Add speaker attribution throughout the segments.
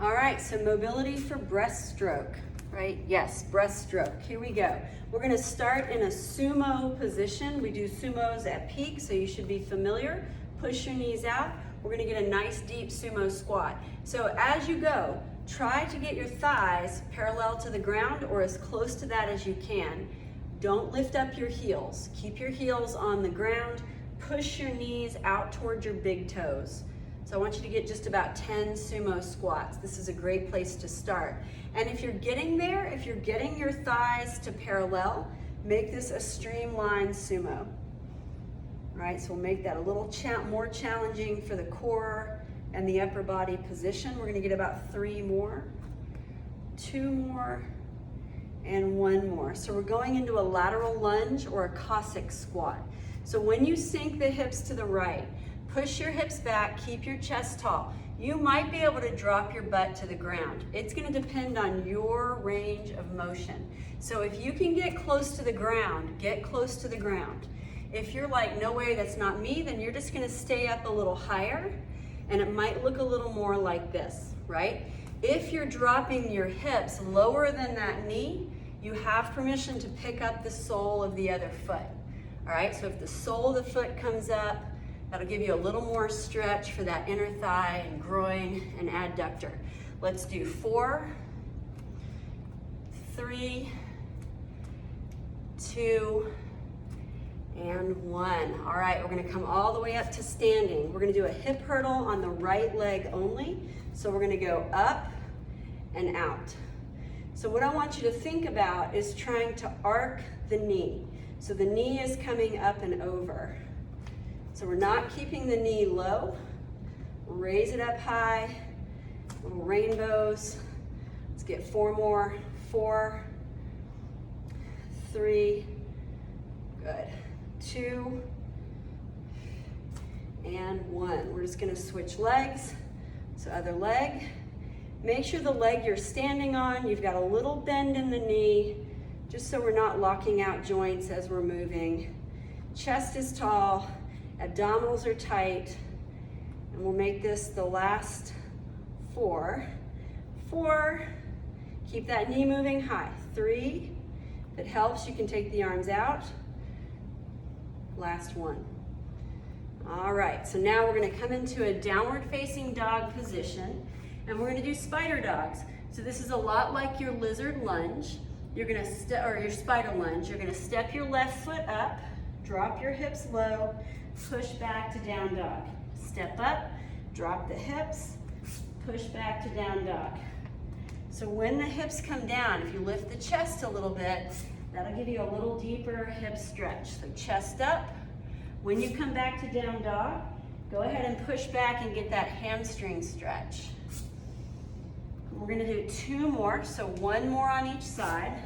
Speaker 1: All right, so mobility for breaststroke, right? Yes, breaststroke. Here we go. We're going to start in a sumo position. We do sumos at peak, so you should be familiar. Push your knees out. We're going to get a nice deep sumo squat. So as you go, try to get your thighs parallel to the ground or as close to that as you can. Don't lift up your heels. Keep your heels on the ground. Push your knees out towards your big toes. So I want you to get just about 10 sumo squats. This is a great place to start. And if you're getting there, if you're getting your thighs to parallel, make this a streamlined sumo. All right, so we'll make that a little more challenging for the core and the upper body position. We're gonna get about 3 more, 2 more, and 1 more. So we're going into a lateral lunge or a Cossack squat. So when you sink the hips to the right, push your hips back, keep your chest tall. You might be able to drop your butt to the ground. It's gonna depend on your range of motion. So if you can get close to the ground, get close to the ground. If you're like, no way, that's not me, then you're just gonna stay up a little higher and it might look a little more like this, right? If you're dropping your hips lower than that knee, you have permission to pick up the sole of the other foot. All right, so if the sole of the foot comes up, that'll give you a little more stretch for that inner thigh and groin and adductor. Let's do 4, 3, 2, and 1. All right, we're gonna come all the way up to standing. We're gonna do a hip hurdle on the right leg only. So we're gonna go up and out. So what I want you to think about is trying to arc the knee. So the knee is coming up and over. So we're not keeping the knee low. Raise it up high, little rainbows. Let's get 4 more. 4, 3, good. 2, and 1. We're just gonna switch legs. So other leg. Make sure the leg you're standing on, you've got a little bend in the knee, just so we're not locking out joints as we're moving. Chest is tall. Abdominals are tight, and we'll make this the last 4. 4, keep that knee moving high. 3, if it helps, you can take the arms out. Last 1. All right, so now we're gonna come into a downward facing dog position, and we're gonna do spider dogs. So this is a lot like your lizard lunge. You're gonna, or your spider lunge. You're gonna step your left foot up, drop your hips low, push back to down dog. Step up, drop the hips, push back to down dog. So when the hips come down, if you lift the chest a little bit, that'll give you a little deeper hip stretch. So chest up. When you come back to down dog, go ahead and push back and get that hamstring stretch. We're gonna do 2 more, so 1 more on each side.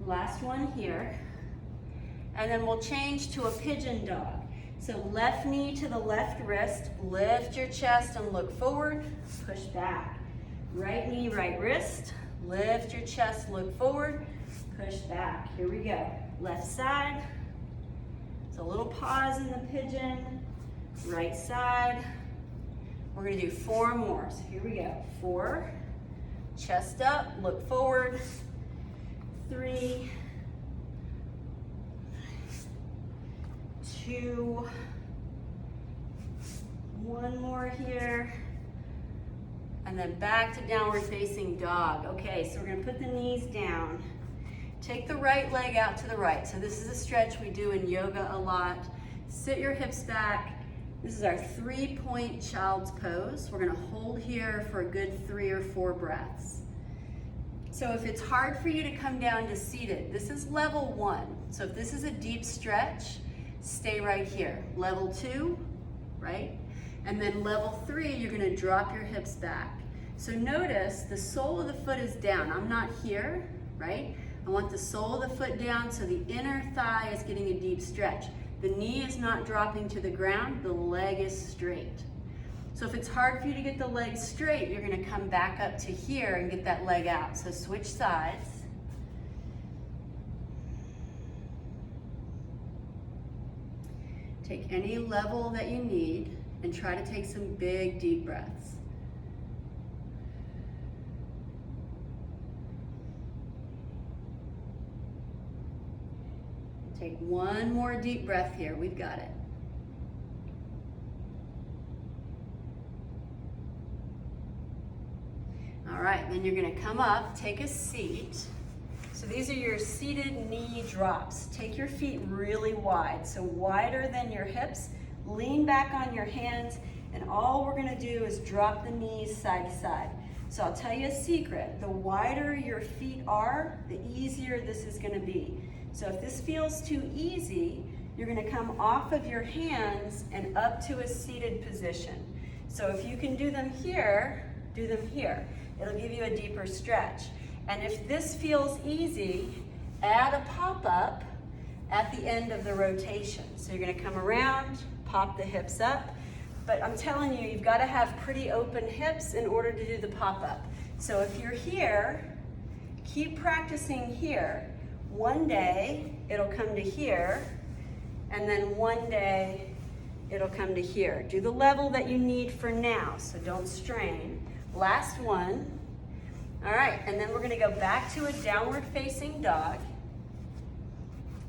Speaker 1: Last one here. And then we'll change to a pigeon dog. So left knee to the left wrist, lift your chest and look forward, push back. Right knee, right wrist, lift your chest, look forward, push back. Here we go. Left side. So a little pause in the pigeon. Right side. We're gonna do 4 more. So here we go. 4, chest up, look forward. 3, 2, 1 more here, and then back to downward facing dog. Okay, so we're gonna put the knees down. Take the right leg out to the right. So this is a stretch we do in yoga a lot. Sit your hips back. This is our 3-point child's pose. We're gonna hold here for a good 3 or 4 breaths. So if it's hard for you to come down to seated, this is level 1. So if this is a deep stretch, stay right here. Level 2, right? And then level 3, you're gonna drop your hips back. So notice the sole of the foot is down. I'm not here, right? I want the sole of the foot down so the inner thigh is getting a deep stretch. The knee is not dropping to the ground, the leg is straight. So if it's hard for you to get the leg straight, you're gonna come back up to here and get that leg out. So switch sides. Take any level that you need And try to take some big, deep breaths. Take one more deep breath here. We've got it. All right, then you're gonna come up, take a seat. So these are your seated knee drops. Take your feet really wide, so wider than your hips. Lean back on your hands, and all we're gonna do is drop the knees side to side. So I'll tell you a secret. The wider your feet are, the easier this is gonna be. So if this feels too easy, you're gonna come off of your hands and up to a seated position. So if you can do them here, do them here. It'll give you a deeper stretch. And if this feels easy, add a pop-up at the end of the rotation. So you're gonna come around, pop the hips up, but I'm telling you, you've gotta have pretty open hips in order to do the pop-up. So if you're here, keep practicing here. One day, it'll come to here, and then one day, it'll come to here. Do the level that you need for now, so don't strain. Last one. All right, and then we're gonna go back to a downward facing dog.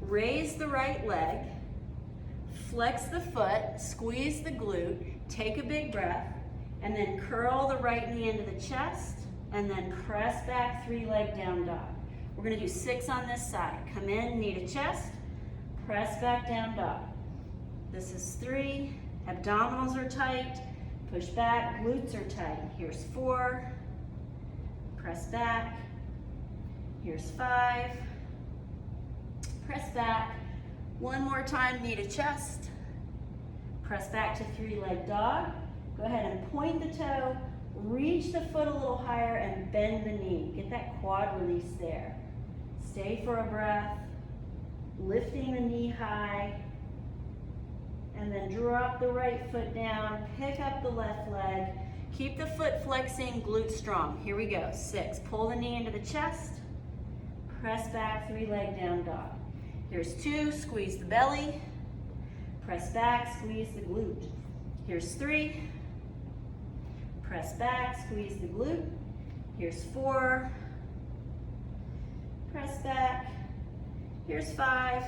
Speaker 1: Raise the right leg, flex the foot, squeeze the glute, take a big breath, and then curl the right knee into the chest, and then press back, 3-leg down dog. We're gonna do 6 on this side. Come in, knee to chest, press back, down dog. This is 3, abdominals are tight, push back, glutes are tight. Here's 4, press back. Here's 5, press back. One more time, knee to chest, press back to 3-leg dog. Go ahead and point the toe, reach the foot a little higher and bend the knee. Get that quad release there. Stay for a breath, lifting the knee high, and then drop the right foot down, pick up the left leg, keep the foot flexing, glute strong. Here we go, 6, pull the knee into the chest, press back, 3-leg down dog. Here's 2, squeeze the belly, press back, squeeze the glute. Here's 3, press back, squeeze the glute. Here's 4, press back. Here's 5,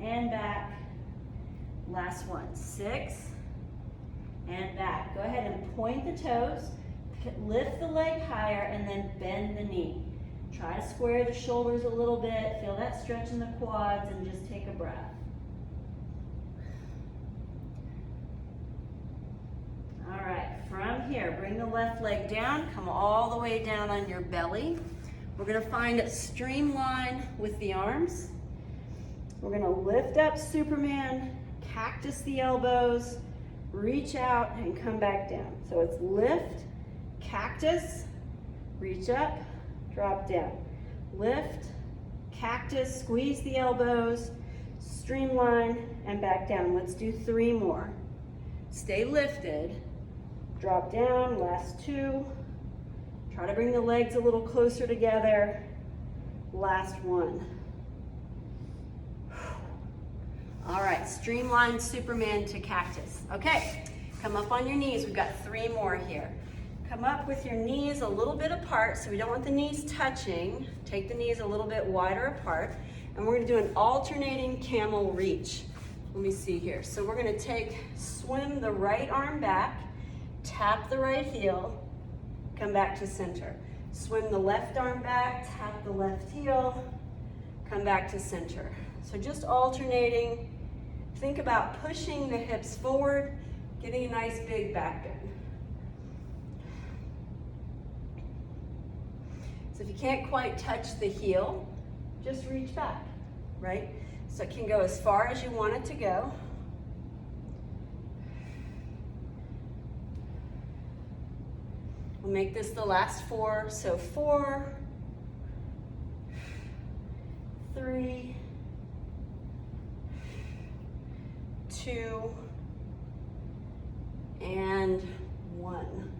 Speaker 1: and back. Last one, 6, and back. Go ahead and point the toes, lift the leg higher, and then bend the knee. Try to square the shoulders a little bit, feel that stretch in the quads, and just take a breath. All right, from here, bring the left leg down, come all the way down on your belly. We're gonna find a streamline with the arms. We're gonna lift up Superman, cactus the elbows, reach out and come back down. So it's lift, cactus, reach up, drop down. Lift, cactus, squeeze the elbows, streamline, and back down. Let's do 3 more. Stay lifted, drop down, last 2. Try to bring the legs a little closer together. Last 1. All right, streamline Superman to cactus. Okay, come up on your knees. We've got 3 more here. Come up with your knees a little bit apart, so we don't want the knees touching. Take the knees a little bit wider apart, and we're gonna do an alternating camel reach. Let me see here. So we're gonna swim the right arm back, tap the right heel, come back to center. Swim the left arm back, tap the left heel, come back to center. So just alternating. Think about pushing the hips forward, getting a nice big back bend. So if you can't quite touch the heel, just reach back, right? So it can go as far as you want it to go. We'll make this the last 4. So 4, 3, 2, and 1.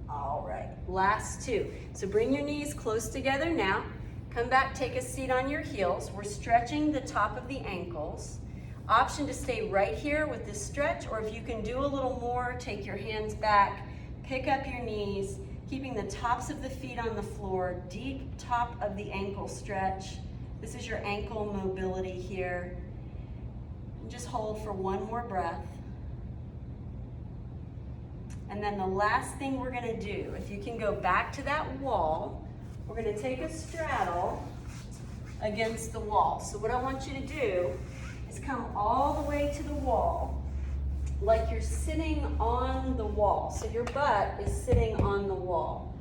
Speaker 1: All right, last 2. So bring your knees close together now. Come back, take a seat on your heels. We're stretching the top of the ankles. Option to stay right here with this stretch, or if you can do a little more, take your hands back, pick up your knees, keeping the tops of the feet on the floor, deep top of the ankle stretch. This is your ankle mobility here. And just hold for one more breath. And then the last thing we're gonna do, if you can go back to that wall, we're gonna take a straddle against the wall. So what I want you to do is come all the way to the wall like you're sitting on the wall. So your butt is sitting on the wall.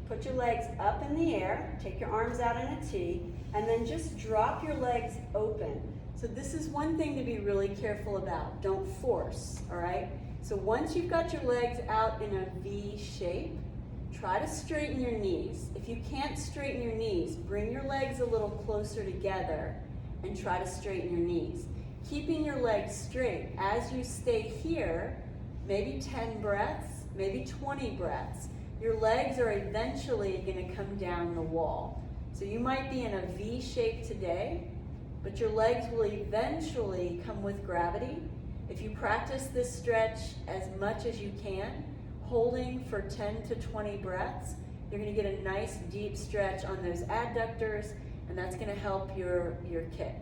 Speaker 1: Put your legs up in the air, take your arms out in a T, and then just drop your legs open. So this is one thing to be really careful about. Don't force, all right? So once you've got your legs out in a V shape, try to straighten your knees. If you can't straighten your knees, bring your legs a little closer together and try to straighten your knees. Keeping your legs straight as you stay here, maybe 10 breaths, maybe 20 breaths. Your legs are eventually gonna come down the wall. So you might be in a V shape today, but your legs will eventually come with gravity. If you practice this stretch as much as you can, holding for 10 to 20 breaths, you're gonna get a nice deep stretch on those adductors, and that's gonna help your kick.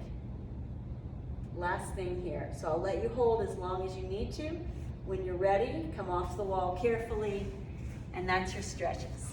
Speaker 1: Last thing here. So I'll let you hold as long as you need to. When you're ready, come off the wall carefully, and that's your stretches.